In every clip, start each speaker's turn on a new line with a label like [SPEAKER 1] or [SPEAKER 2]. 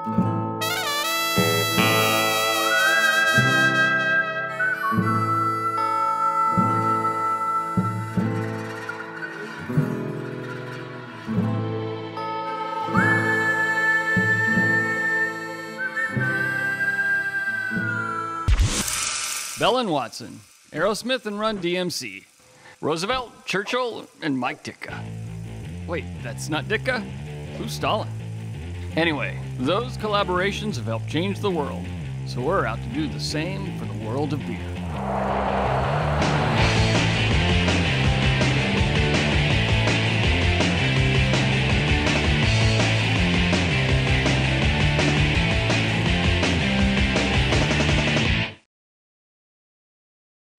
[SPEAKER 1] Bell and Watson, Aerosmith and Run DMC, Roosevelt, Churchill, and Mike Ditka. Wait, that's not Ditka? Who's Stalin? Anyway, those collaborations have helped change the world, so we're out to do the same for the world of beer.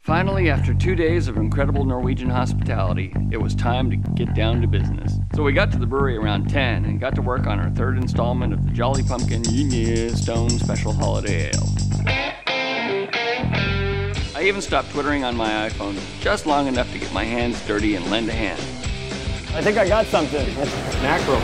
[SPEAKER 1] Finally, after 2 days of incredible Norwegian hospitality, it was time to get down to business. So we got to the brewery around 10 and got to work on our third installment of the Jolly Pumpkin Stone Special Holiday Ale. I even stopped twittering on my iPhone just long enough to get my hands dirty and lend a hand.
[SPEAKER 2] I think I got something. Mackerel.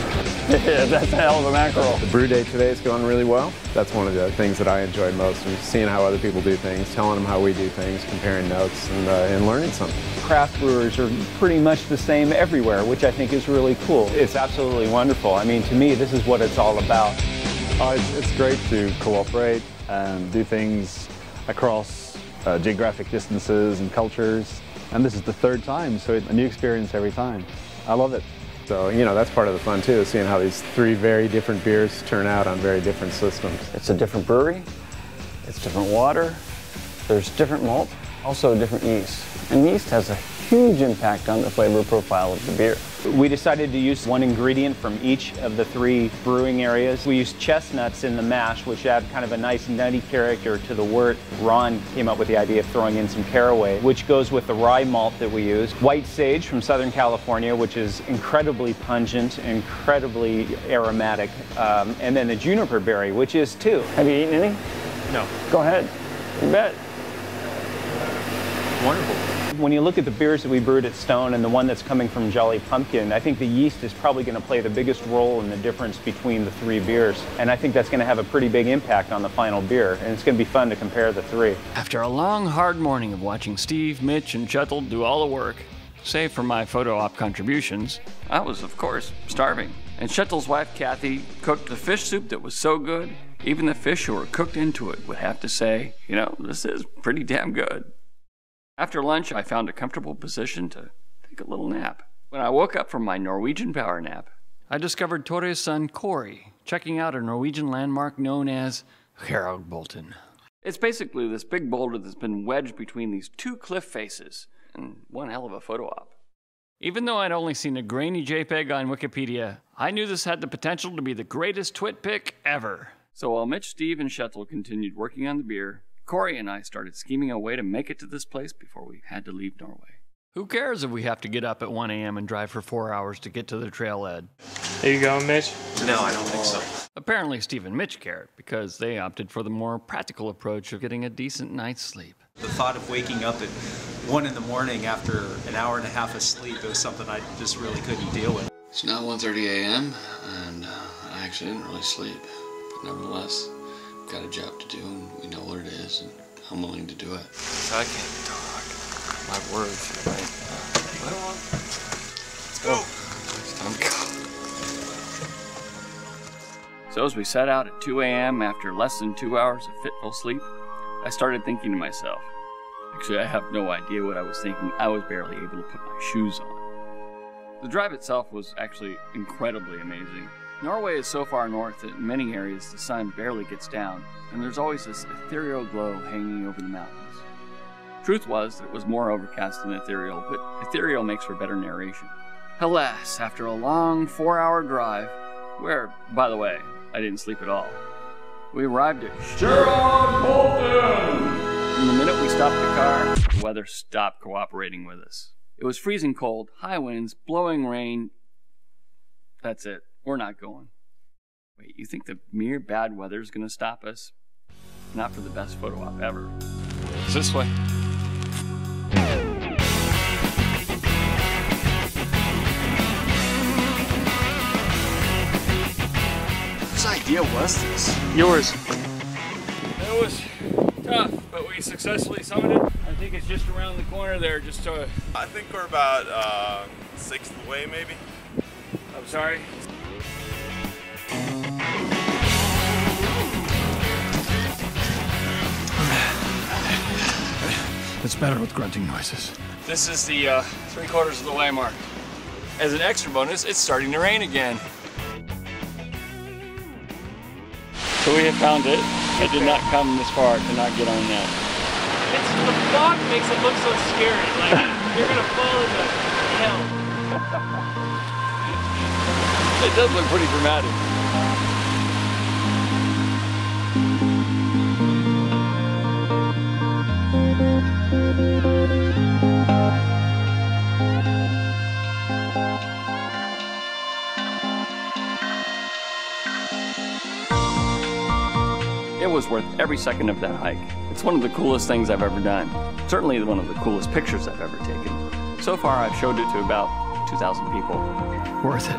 [SPEAKER 2] Yeah, that's a hell of a mackerel.
[SPEAKER 3] The brew day today is going really well. That's one of the things that I enjoy most, is seeing how other people do things, telling them how we do things, comparing notes, and learning something.
[SPEAKER 2] Craft brewers are pretty much the same everywhere, which I think is really cool. It's absolutely wonderful. I mean, to me, this is what it's all about.
[SPEAKER 4] It's great to cooperate and do things across geographic distances and cultures. And this is the third time, so it's a new experience every time. I love it.
[SPEAKER 3] So, you know, that's part of the fun too, is seeing how these three very different beers turn out on very different systems.
[SPEAKER 2] It's a different brewery, it's different water, there's different malt, also different yeast. And yeast has a huge impact on the flavor profile of the beer. We decided to use one ingredient from each of the three brewing areas. We used chestnuts in the mash, which add kind of a nice nutty character to the wort. Ron came up with the idea of throwing in some caraway, which goes with the rye malt that we use. White sage from Southern California, which is incredibly pungent, incredibly aromatic. And then the juniper berry, which is too. Have you eaten any?
[SPEAKER 4] No.
[SPEAKER 2] Go ahead. You bet.
[SPEAKER 4] Wonderful.
[SPEAKER 2] When you look at the beers that we brewed at Stone and the one that's coming from Jolly Pumpkin, I think the yeast is probably going to play the biggest role in the difference between the three beers. And I think that's going to have a pretty big impact on the final beer. And it's going to be fun to compare the three.
[SPEAKER 1] After a long, hard morning of watching Steve, Mitch, and Chettle do all the work, save for my photo op contributions, I was, of course, starving. And Chettle's wife, Kathy, cooked the fish soup that was so good, even the fish who were cooked into it would have to say, you know, this is pretty damn good. After lunch, I found a comfortable position to take a little nap. When I woke up from my Norwegian power nap, I discovered Tore's son, Corey, checking out a Norwegian landmark known as Bolten. It's basically this big boulder that's been wedged between these two cliff faces, and one hell of a photo op. Even though I'd only seen a grainy JPEG on Wikipedia, I knew this had the potential to be the greatest twit pic ever. So while Mitch, Steve, and Chettle continued working on the beer, Corey and I started scheming a way to make it to this place before we had to leave Norway. Who cares if we have to get up at 1 a.m. and drive for 4 hours to get to the trailhead?
[SPEAKER 5] There you go, Mitch.
[SPEAKER 6] No, I don't think so.
[SPEAKER 1] Apparently Steve and Mitch cared, because they opted for the more practical approach of getting a decent night's sleep.
[SPEAKER 6] The thought of waking up at 1 in the morning after an hour and a half of sleep, it was something I just really couldn't deal with.
[SPEAKER 7] It's now 1:30 a.m. and I actually didn't really sleep, but nevertheless, got a job to do and we know what it is and I'm willing to do it.
[SPEAKER 5] I can't talk. My words, right? Let's go.
[SPEAKER 7] It's time to go.
[SPEAKER 1] So as we set out at 2 a.m. after less than 2 hours of fitful sleep, I started thinking to myself, actually I have no idea what I was thinking. I was barely able to put my shoes on. The drive itself was actually incredibly amazing. Norway is so far north that in many areas the sun barely gets down, and there's always this ethereal glow hanging over the mountains. Truth was that it was more overcast than ethereal, but ethereal makes for better narration. Alas, after a long 4-hour drive, where, by the way, I didn't sleep at all, we arrived at Bolten! And the minute we stopped the car, the weather stopped cooperating with us. It was freezing cold, high winds, blowing rain. That's it. We're not going. Wait, you think the mere bad weather is going to stop us? Not for the best photo op ever. It's this way.
[SPEAKER 5] Whose idea was this?
[SPEAKER 1] Yours. It was tough, but we successfully summited it. I think it's just around the corner there, just to...
[SPEAKER 8] I think we're about 6th away, maybe.
[SPEAKER 1] I'm sorry.
[SPEAKER 5] It's better with grunting noises.
[SPEAKER 1] This is the 3/4 of the way mark. As an extra bonus, it's starting to rain again. So we have found it. I did not come this far to not get on that.
[SPEAKER 9] It's, the fog makes it look so scary, like you're gonna fall into hell.
[SPEAKER 1] It does look pretty dramatic. It was worth every second of that hike. It's one of the coolest things I've ever done. Certainly one of the coolest pictures I've ever taken. So far I've showed it to about 2,000 people.
[SPEAKER 5] Worth it.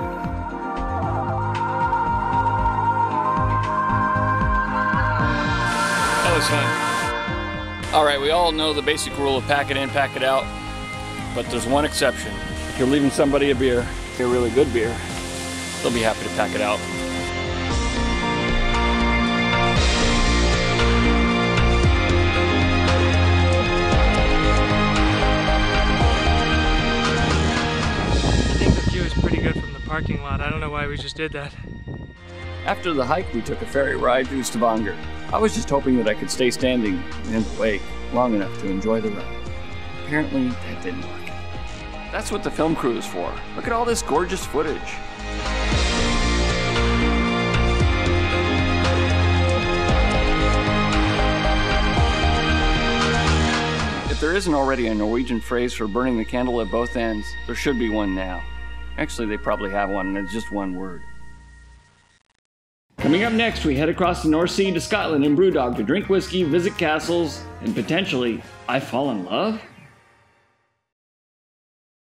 [SPEAKER 1] That was fun. All right, we all know the basic rule of pack it in, pack it out, but there's one exception. If you're leaving somebody a beer, a really good beer, they'll be happy to pack it out.
[SPEAKER 9] I think the view is pretty good from the parking lot. I don't know why we just did that.
[SPEAKER 1] After the hike, we took a ferry ride to Stavanger. I was just hoping that I could stay standing in the lake long enough to enjoy the ride. Apparently, that didn't work. That's what the film crew is for. Look at all this gorgeous footage. If there isn't already a Norwegian phrase for burning the candle at both ends, there should be one now. Actually, they probably have one, and it's just one word. Coming up next, we head across the North Sea to Scotland in Brewdog to drink whiskey, visit castles, and potentially, I fall in love?